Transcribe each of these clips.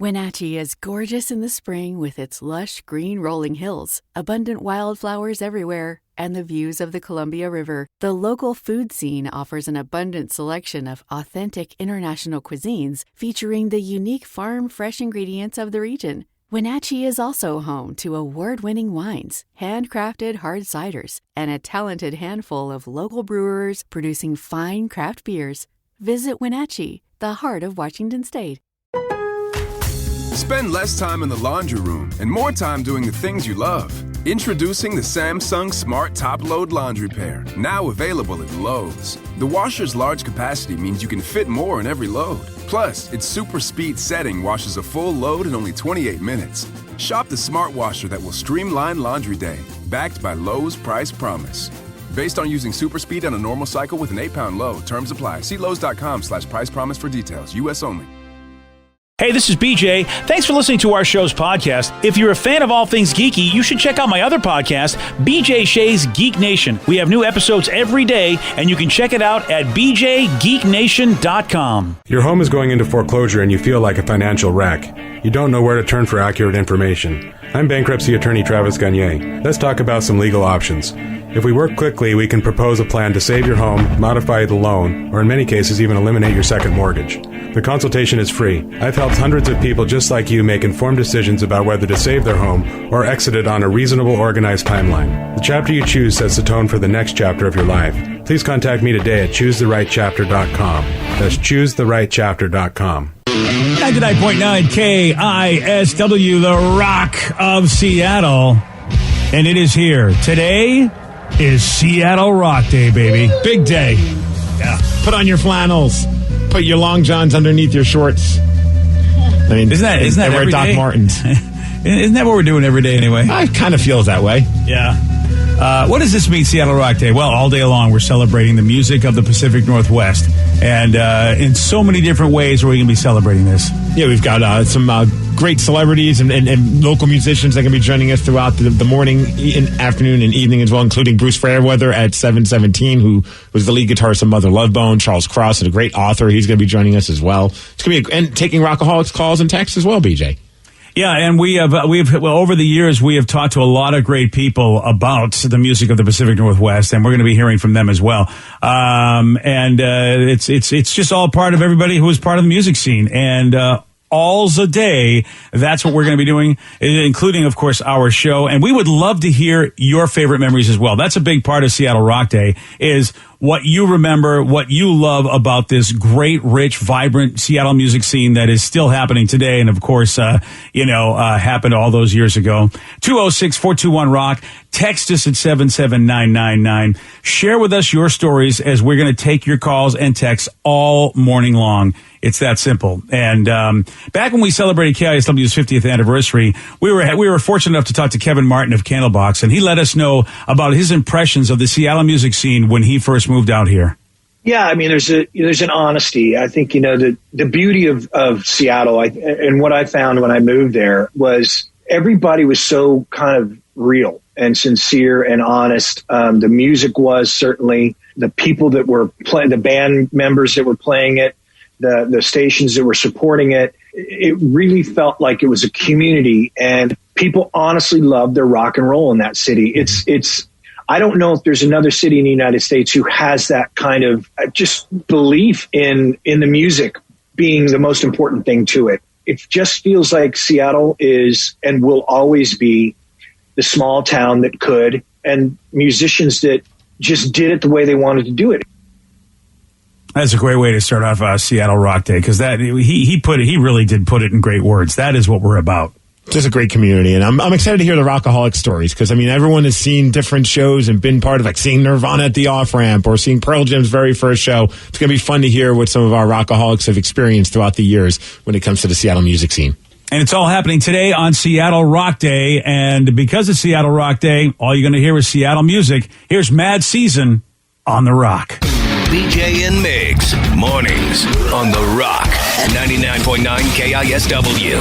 Wenatchee is gorgeous in the spring with its lush green rolling hills, abundant wildflowers everywhere, and the views of the Columbia River. The local food scene offers an abundant selection of authentic international cuisines featuring the unique farm-fresh ingredients of the region. Wenatchee is also home to award-winning wines, handcrafted hard ciders, and a talented handful of local brewers producing fine craft beers. Visit Wenatchee, the heart of Washington State. Spend less time in the laundry room and more time doing the things you love. Introducing the Samsung Smart Top Load Laundry Pair, now available at Lowe's. The washer's large capacity means you can fit more in every load. Plus, its super speed setting washes a full load in only 28 minutes. Shop the smart washer that will streamline laundry day, backed by Lowe's Price Promise. Based on using super speed on a normal cycle with an 8-pound load. Terms apply. See Lowe's.com/price promise for details. U.S. only. Hey, this is BJ. Thanks for listening to our show's podcast. If you're a fan of all things geeky, you should check out my other podcast, BJ Shea's Geek Nation. We have new episodes every day, and you can check it out at bjgeeknation.com. Your home is going into foreclosure and you feel like a financial wreck. You don't know where to turn for accurate information. I'm bankruptcy attorney Travis Gagne. Let's talk about some legal options. If we work quickly, we can propose a plan to save your home, modify the loan, or in many cases even eliminate your second mortgage. The consultation is free. I've helped hundreds of people just like you make informed decisions about whether to save their home or exit it on a reasonable, organized timeline. The chapter you choose sets the tone for the next chapter of your life. Please contact me today at choosetherightchapter.com. That's choosetherightchapter.com. 99.9 KISW, the Rock of Seattle. And it is here. Today is Seattle Rock Day, baby. Big day. Yeah. Put on your flannels. Put your long johns underneath your shorts. I mean, isn't that wear every Doc day? Martens. Isn't that what we're doing every day anyway? It kind of feels that way. Yeah. What does this mean, Seattle Rock Day? Well, all day long, we're celebrating the music of the Pacific Northwest. And in so many different ways, we're going to be celebrating this. Yeah, we've got some great celebrities and local musicians that can be joining us throughout the morning, afternoon, and evening as well, including Bruce Fairweather at 7:17, who was the lead guitarist of Mother Love Bone. Charles Cross, a great author. He's going to be joining us as well. It's going to be and taking Rockaholics calls and texts as well, BJ. Yeah, and we've over the years we have talked to a lot of great people about the music of the Pacific Northwest, and we're going to be hearing from them as well. It's just all part of everybody who is part of the music scene, and all's a day. That's what we're going to be doing, including, of course, our show. And we would love to hear your favorite memories as well. That's a big part of Seattle Rock Day, is what you remember, what you love about this great, rich, vibrant Seattle music scene that is still happening today. And, of course, happened all those years ago. 206-421-ROCK. Text us at 77999. Share with us your stories as we're going to take your calls and texts all morning long. It's that simple. And back when we celebrated KISW's 50th anniversary, we were fortunate enough to talk to Kevin Martin of Candlebox, and he let us know about his impressions of the Seattle music scene when he first moved out here. Yeah, I mean, there's an honesty. I think, the beauty of Seattle, and what I found when I moved there was everybody was so kind of real and sincere and honest. The music was certainly, the people that were playing, the band members that were playing it, the stations that were supporting it. It really felt like it was a community, and people honestly loved their rock and roll in that city. It's I don't know if there's another city in the United States who has that kind of just belief in the music being the most important thing to it. It just feels like Seattle is and will always be the small town that could, and musicians that just did it the way they wanted to do it. That's a great way to start off Seattle Rock Day, because that he really did put it in great words. That is what we're about. Just a great community, and I'm excited to hear the Rockaholic stories, because, I mean, everyone has seen different shows and been part of, like, seeing Nirvana at the Off-Ramp or seeing Pearl Jam's very first show. It's going to be fun to hear what some of our Rockaholics have experienced throughout the years when it comes to the Seattle music scene. And it's all happening today on Seattle Rock Day, and because it's Seattle Rock Day, all you're going to hear is Seattle music. Here's Mad Season on The Rock. BJ and Migs, mornings on The Rock, 99.9 KISW.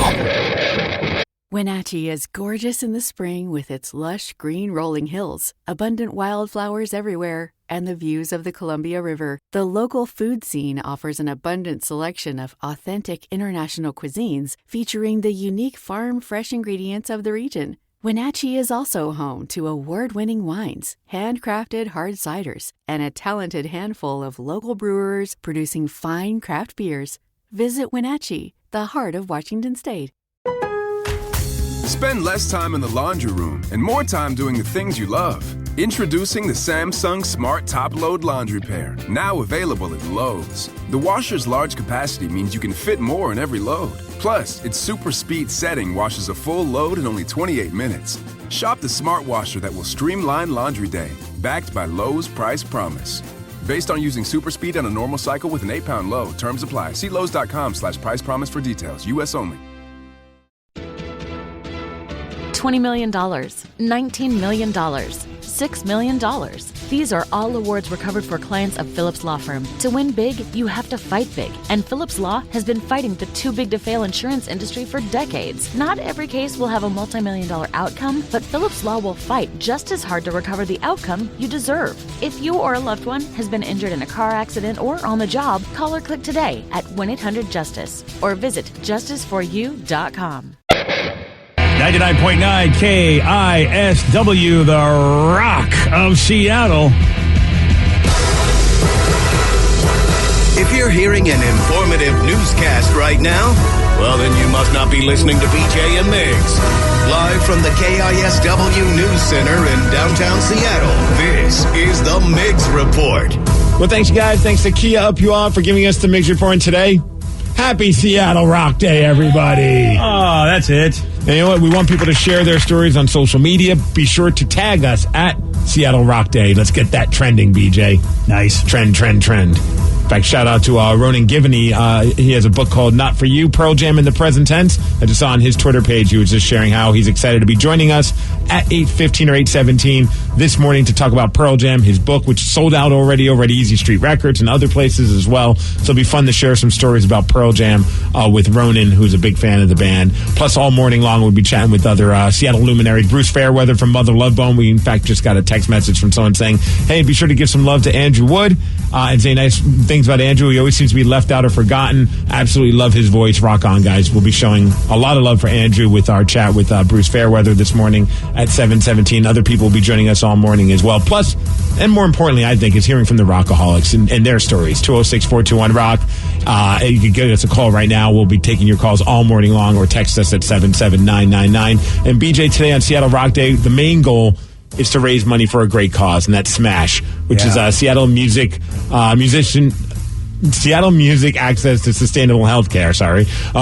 Wenatchee is gorgeous in the spring with its lush green rolling hills, abundant wildflowers everywhere, and the views of the Columbia River. The local food scene offers an abundant selection of authentic international cuisines featuring the unique farm-fresh ingredients of the region. Wenatchee is also home to award-winning wines, handcrafted hard ciders, and a talented handful of local brewers producing fine craft beers. Visit Wenatchee, the heart of Washington State. Spend less time in the laundry room and more time doing the things you love. Introducing the Samsung Smart Top Load Laundry Pair, now available at Lowe's. The washer's large capacity means you can fit more in every load. Plus, its super speed setting washes a full load in only 28 minutes. Shop the smart washer that will streamline laundry day, backed by Lowe's Price Promise. Based on using super speed on a normal cycle with an 8-pound load. Terms apply. See Lowe's.com/price promise for details. U.S. only. $20 million, $19 million, $6 million. These are all awards recovered for clients of Phillips Law Firm. To win big, you have to fight big. And Phillips Law has been fighting the too big to fail insurance industry for decades. Not every case will have a multi-million-dollar outcome, but Phillips Law will fight just as hard to recover the outcome you deserve. If you or a loved one has been injured in a car accident or on the job, call or click today at 1-800-JUSTICE or visit justiceforyou.com. 99.9 KISW, the Rock of Seattle. If you're hearing an informative newscast right now, well, then you must not be listening to BJ and Migs. Live from the KISW News Center in downtown Seattle, this is the Migs Report. Well, thanks, you guys. Thanks to Kia Up You All for giving us the Migs Report today. Happy Seattle Rock Day, everybody. Oh, that's it. And you know what? We want people to share their stories on social media. Be sure to tag us at Seattle Rock Day. Let's get that trending, BJ. Nice. Trend. In fact, shout out to Ronan Givney. He has a book called Not For You, Pearl Jam in the Present Tense. I just saw on his Twitter page, he was just sharing how he's excited to be joining us at 8:15 or 8:17 this morning to talk about Pearl Jam, his book, which sold out already over at Easy Street Records and other places as well. So it'll be fun to share some stories about Pearl Jam with Ronan, who's a big fan of the band. Plus, all morning long, we'll be chatting with other Seattle luminaries. Bruce Fairweather from Mother Love Bone. We, in fact, just got a text message from someone saying, hey, be sure to give some love to Andrew Wood and say nice things about Andrew. He always seems to be left out or forgotten. Absolutely love his voice. Rock on, guys. We'll be showing a lot of love for Andrew with our chat with Bruce Fairweather this morning at 7:17. Other people will be joining us all morning as well. Plus, and more importantly, I think, is hearing from the Rockaholics and their stories. 206-421-ROCK. You can give us a call right now. We'll be taking your calls all morning long or text us at 77999. And BJ, today on Seattle Rock Day, the main goal is to raise money for a great cause, and that's SMASH, which is Seattle Music Access to Sustainable Healthcare.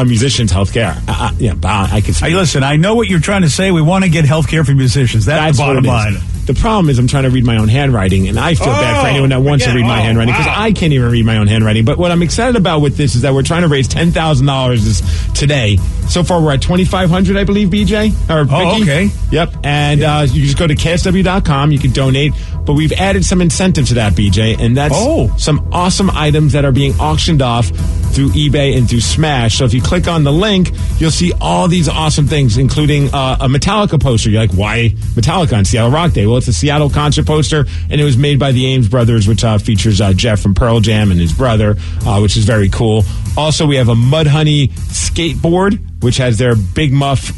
Musicians Healthcare. I can speak. Hey, listen, I know what you're trying to say. We want to get healthcare for musicians. That's the bottom line. The problem is I'm trying to read my own handwriting, and I feel bad for anyone that wants to read my handwriting because I can't even read my own handwriting. But what I'm excited about with this is that we're trying to raise $10,000 today. So far, we're at $2,500, I believe, BJ. Okay. Yep. And you just go to KSW.com. You can donate. But we've added some incentive to that, BJ, and that's some awesome items that are being auctioned off through eBay and through Smash. So if you click on the link, you'll see all these awesome things, including a Metallica poster. You're like, why Metallica on Seattle Rock Day? Well, it's a Seattle concert poster, and it was made by the Ames brothers, which features Jeff from Pearl Jam and his brother, which is very cool. Also, we have a Mudhoney skateboard, which has their Big Muff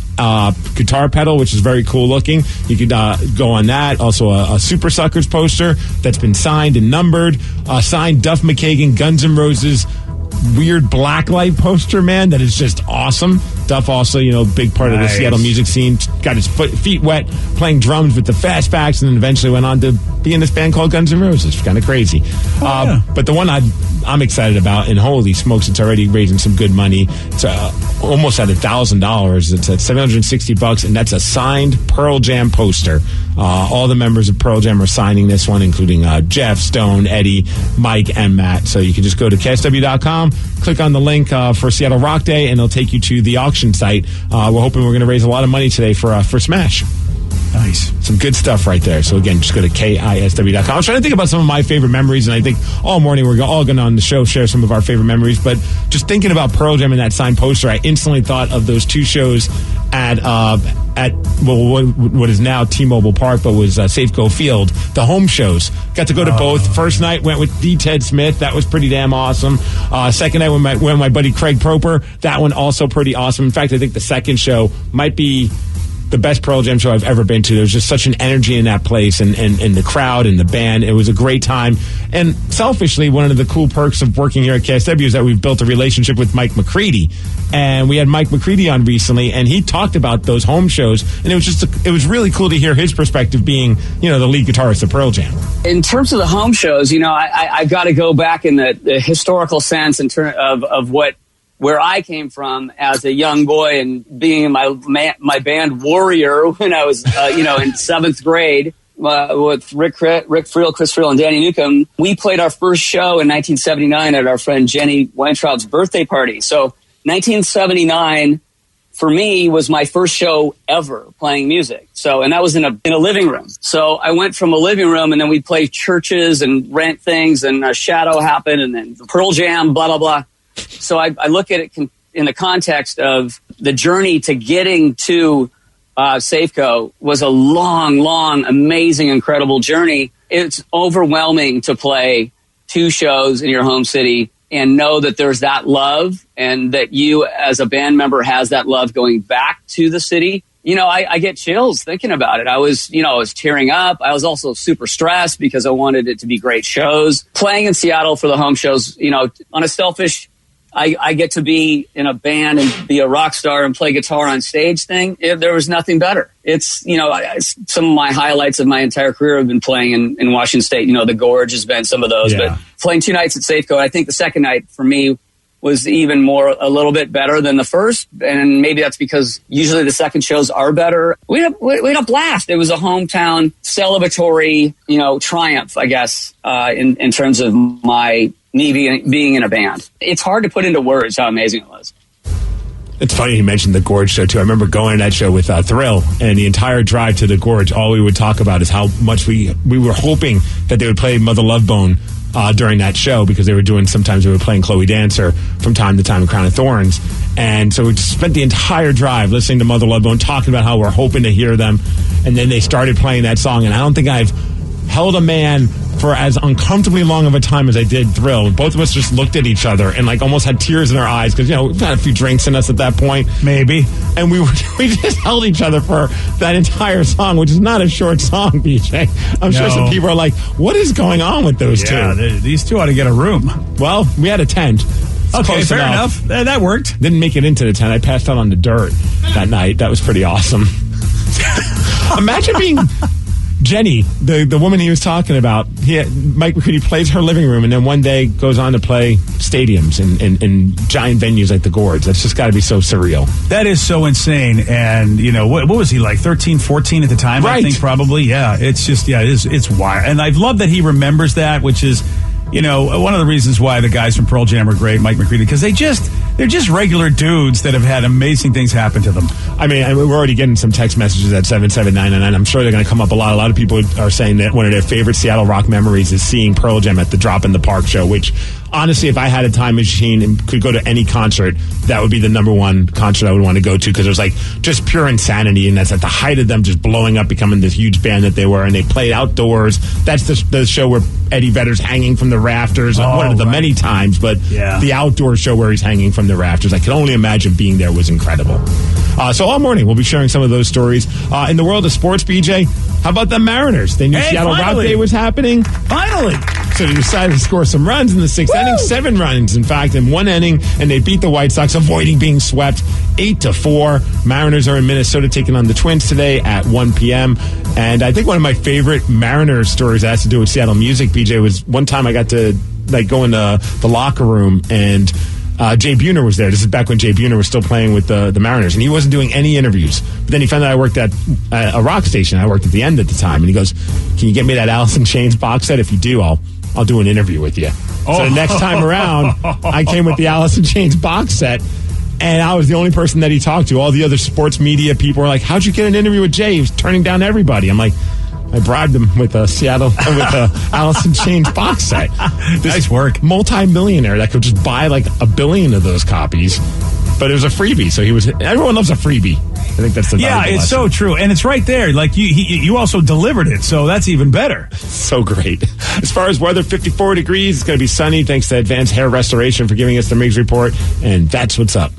guitar pedal, which is very cool looking. You could go on that. Also, a Super Suckers poster that's been signed and numbered. Signed Duff McKagan, Guns N' Roses weird blacklight poster, man, that is just awesome. Duff also, big part of the Seattle music scene. Got his feet wet playing drums with the Fastbacks, and then eventually went on to be in this band called Guns N' Roses. Kind of crazy. But the one I'm excited about, and holy smokes, it's already raising some good money. It's almost at $1,000. It's at $760, and that's a signed Pearl Jam poster. All the members of Pearl Jam are signing this one, including Jeff, Stone, Eddie, Mike, and Matt. So you can just go to KSW.com, click on the link for Seattle Rock Day, and it'll take you to the auction site. We're hoping we're going to raise a lot of money today for Smash. Nice. Some good stuff right there. So, again, just go to KISW.com. I was trying to think about some of my favorite memories, and I think all morning we're all going to on the show share some of our favorite memories. But just thinking about Pearl Jam and that signed poster, I instantly thought of those two shows at what is now T-Mobile Park, but was Safeco Field. The home shows. Got to go to both. First night went with D. Ted Smith. That was pretty damn awesome. Second night went with my buddy Craig Proper. That one also pretty awesome. In fact, I think the second show might be the best Pearl Jam show I've ever been to. There was just such an energy in that place and the crowd and the band. It was a great time. And selfishly, one of the cool perks of working here at KSW is that we've built a relationship with Mike McCready. And we had Mike McCready on recently, and he talked about those home shows. And it was really cool to hear his perspective being, the lead guitarist of Pearl Jam. In terms of the home shows, I've got to go back in the historical sense in terms of where I came from as a young boy and being in my band Warrior when I was, in seventh grade with Rick Friel, Chris Friel, and Danny Newcomb. We played our first show in 1979 at our friend Jenny Weintraub's birthday party. So 1979 for me was my first show ever playing music. So, and that was in a living room. So I went from a living room and then we'd play churches and rent things and a Shadow happened and then Pearl Jam, blah, blah, blah. So I look at it in the context of the journey to getting to Safeco was a long, amazing, incredible journey. It's overwhelming to play 2 shows in your home city and know that there's that love and that you as a band member has that love going back to the city. I get chills thinking about it. I was tearing up. I was also super stressed because I wanted it to be great shows. Playing in Seattle for the home shows, on a selfish I get to be in a band and be a rock star and play guitar on stage thing. There was nothing better. It's, some of my highlights of my entire career have been playing in Washington State. The Gorge has been some of those. Yeah. But playing 2 nights at Safeco, I think the second night for me was even a little bit better than the first. And maybe that's because usually the second shows are better. We had a blast. It was a hometown celebratory, triumph, I guess, in terms of me being in a band. It's hard to put into words how amazing it was. It's funny you mentioned the Gorge show, too. I remember going to that show with Thrill, and the entire drive to the Gorge, all we would talk about is how much we were hoping that they would play Mother Love Bone during that show, because sometimes they were playing Chloe Dancer from time to time in Crown of Thorns. And so we just spent the entire drive listening to Mother Love Bone, talking about how we're hoping to hear them. And then they started playing that song, and I don't think I've held a man for as uncomfortably long of a time as I did Thrill. Both of us just looked at each other and almost had tears in our eyes because, we've had a few drinks in us at that point. Maybe. And we just held each other for that entire song, which is not a short song, BJ. I'm sure some people are like, what is going on with those two? Yeah, these two ought to get a room. Well, we had a tent. Okay, fair enough. That worked. Didn't make it into the tent. I passed out on the dirt that night. That was pretty awesome. Imagine being Jenny, the woman he was talking about. Mike McCready plays her living room and then one day goes on to play stadiums and giant venues like the Gorge. That's just got to be so surreal. That is so insane. And, what was he, like 13, 14 at the time? Right. I think probably. Yeah, it's just, it's wild. And I love that he remembers that, which is, one of the reasons why the guys from Pearl Jam are great, Mike McCready, because they're just regular dudes that have had amazing things happen to them. I mean, we're already getting some text messages at 77999. I'm sure they're going to come up a lot. A lot of people are saying that one of their favorite Seattle rock memories is seeing Pearl Jam at the Drop in the Park show, which honestly, if I had a time machine and could go to any concert, that would be the number one concert I would want to go to, because it was just pure insanity, and that's at the height of them just blowing up, becoming this huge band that they were, and they played outdoors. That's the show where Eddie Vedder's hanging from the rafters, one of the many times, but the outdoor show where he's hanging from the rafters, I can only imagine being there was incredible. So all morning, we'll be sharing some of those stories. In the world of sports, BJ, how about the Mariners? They knew Seattle Rock Day was happening. Finally! So they decided to score some runs in the sixth inning, 7 runs, in fact, in one inning, and they beat the White Sox, avoiding being swept 8-4. Mariners are in Minnesota taking on the Twins today at 1 p.m. And I think one of my favorite Mariners stories that has to do with Seattle music, BJ, was one time I got to go in the locker room and Jay Buhner was there. This is back when Jay Buhner was still playing with the Mariners, and he wasn't doing any interviews. But then he found out I worked at a rock station. I worked at the end at the time, and he goes, "Can you get me that Alice in Chains box set? If you do, I'll do an interview with you." So the next time around, I came with the Alice in Chains box set, and I was the only person that he talked to. All the other sports media people were like, "How'd you get an interview with Jay?" He was turning down everybody. I'm like, I bribed him with a Alice in Chains box set. Nice work. Multi-millionaire that could just buy like 1 billion of those copies. But it was a freebie, so everyone loves a freebie. I think that's the it's lesson. so true, and it's right there. Like you also delivered it, so that's even better. So great. As far as weather, 54 degrees. It's going to be sunny. Thanks to Advanced Hair Restoration for giving us the Migs report, and that's what's up.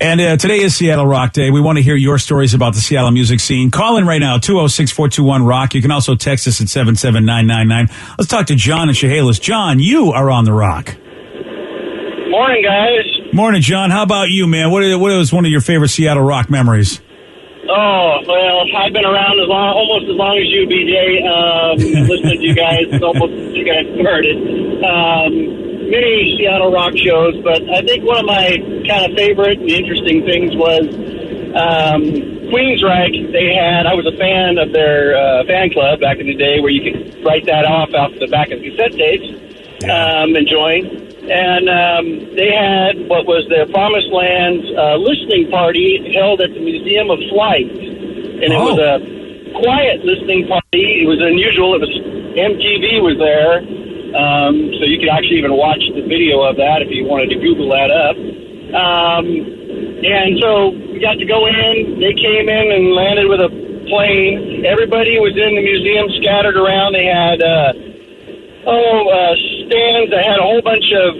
And today is Seattle Rock Day. We want to hear your stories about the Seattle music scene. Call in right now, 206-421-ROCK. You can also text us at 77999. Let's talk to John and Chehalis. John, you are on the Rock. Morning, guys. Morning, John. How about you, man? What was one of your favorite Seattle Rock memories? Oh, well, I've been around almost as long as you, BJ. Listening to you guys almost since you guys started. Many Seattle rock shows, but I think one of my kind of favorite and interesting things was Queensryche. I was a fan of their fan club back in the day where you could write that off the back of cassette tapes and join. And they had what was their Promised Land's listening party held at the Museum of Flight. And it was a quiet listening party. It was unusual. MTV was there. So you could actually even watch the video of that if you wanted to Google that up. And so we got to go in. They came in and landed with a plane. Everybody was in the museum scattered around. They had stands that had a whole bunch of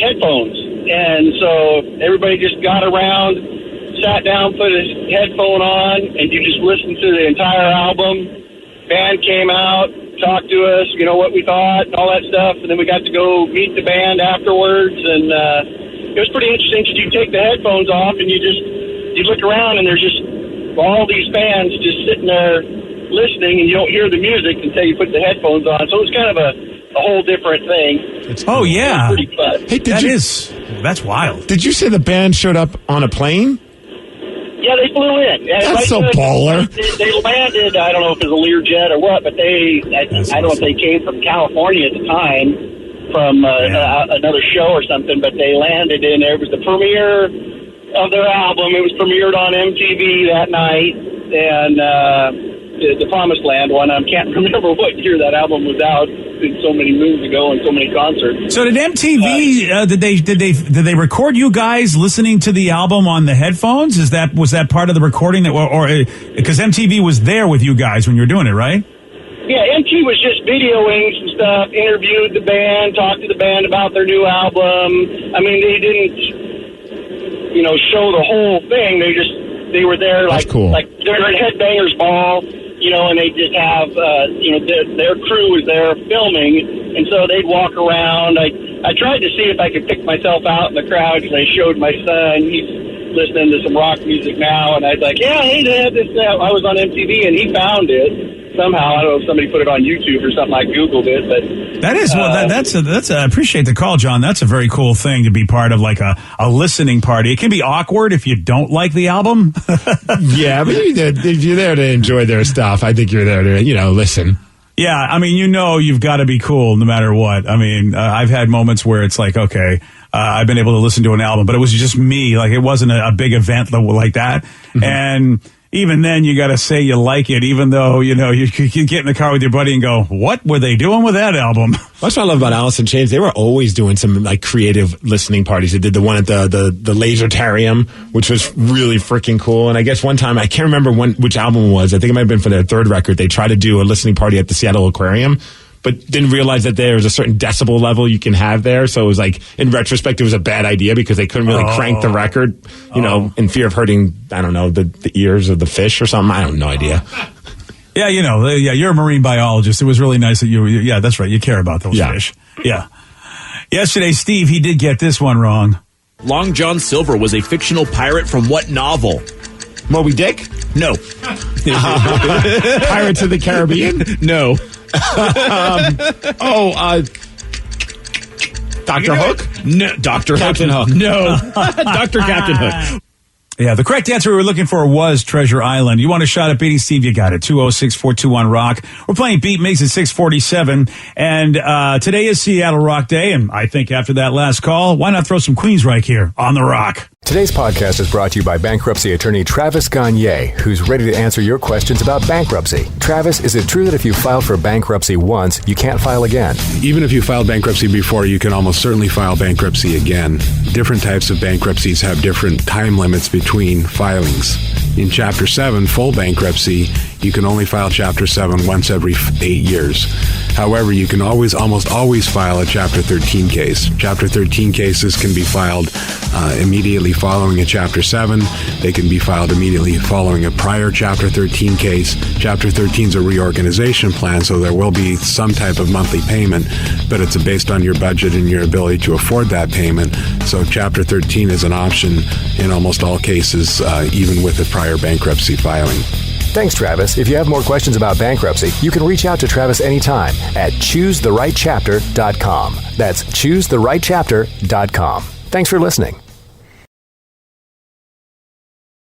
headphones. And so everybody just got around, sat down, put a headphone on, and you just listened to the entire album. Band came out, talked to us, what we thought and all that stuff, and then we got to go meet the band afterwards, and it was pretty interesting because you take the headphones off and you look around and there's just all these fans just sitting there listening, and you don't hear the music until you put the headphones on, so it was kind of a whole different thing. Yeah. Pretty fun. Hey, that's wild. Did you say the band showed up on a plane? Yeah, they flew in. That's so baller. They landed, I don't know if it was a Learjet or what, but I don't know if they came from California at the time from another show or something, but they landed in there. It was the premiere of their album. It was premiered on MTV that night, and the Promised Land one. I can't remember what year that album was out. So many moons ago and so many concerts. So did MTV? Did they record you guys listening to the album on the headphones? Was that part of the recording or because MTV was there with you guys when you were doing it, right? Yeah, MTV was just videoing some stuff, interviewed the band, talked to the band about their new album. I mean, they didn't, show the whole thing. They were there like they're at Headbangers Ball. And they just have, their crew was there filming, and so they'd walk around. I tried to see if I could pick myself out in the crowd because I showed my son. He's listening to some rock music now, and I was like, yeah, hey, Dad, I was on MTV, and he found it somehow. I don't know if somebody put it on YouTube or something. I Googled it, but that is I appreciate the call, John. That's a very cool thing to be part of, like a listening party. It can be awkward if you don't like the album. Yeah, but if you're there to enjoy their stuff, I think you're there to listen. Yeah, I mean, you've got to be cool no matter what. I mean, I've had moments where it's like, okay, I've been able to listen to an album, but it was just me. Like, it wasn't a big event like that, and even then, you got to say you like it, even though, you get in the car with your buddy and go, what were they doing with that album? That's what I love about Alice in Chains. They were always doing some creative listening parties. They did the one at the Lasertarium, which was really freaking cool. And I guess one time, I can't remember which album it was. I think it might have been for their third record. They tried to do a listening party at the Seattle Aquarium, but didn't realize that there was a certain decibel level you can have there. So it was in retrospect, it was a bad idea because they couldn't really crank the record, in fear of hurting, I don't know, the ears of the fish or something. I have no idea. Yeah, you're a marine biologist. It was really nice that that's right. You care about those fish. Yeah. Yesterday, Steve, he did get this one wrong. Long John Silver was a fictional pirate from what novel? Moby Dick? No. Pirates of the Caribbean? No. Dr. Hook? No, Dr. Captain Hook. No. Dr. Captain Hook. Yeah, the correct answer we were looking for was Treasure Island. You want a shot at beating Steve? You got it. 206-421-ROCK. We're playing Beat Migs at 647. And today is Seattle Rock Day. And I think after that last call, why not throw some Queensryche here on the Rock? Today's podcast is brought to you by bankruptcy attorney Travis Gagne, who's ready to answer your questions about bankruptcy. Travis, is it true that if you filed for bankruptcy once, you can't file again? Even if you filed bankruptcy before, you can almost certainly file bankruptcy again. Different types of bankruptcies have different time limits between filings. In Chapter 7, full bankruptcy, you can only file Chapter 7 once every 8 years. However, you can almost always file a Chapter 13 case. Chapter 13 cases can be filed immediately following a Chapter 7. They can be filed immediately following a prior Chapter 13 case. Chapter 13 is a reorganization plan, so there will be some type of monthly payment, but it's based on your budget and your ability to afford that payment. So Chapter 13 is an option in almost all cases, even with a prior bankruptcy filing. Thanks, Travis. If you have more questions about bankruptcy, you can reach out to Travis anytime at choosetherightchapter.com. That's choosetherightchapter.com. Thanks for listening.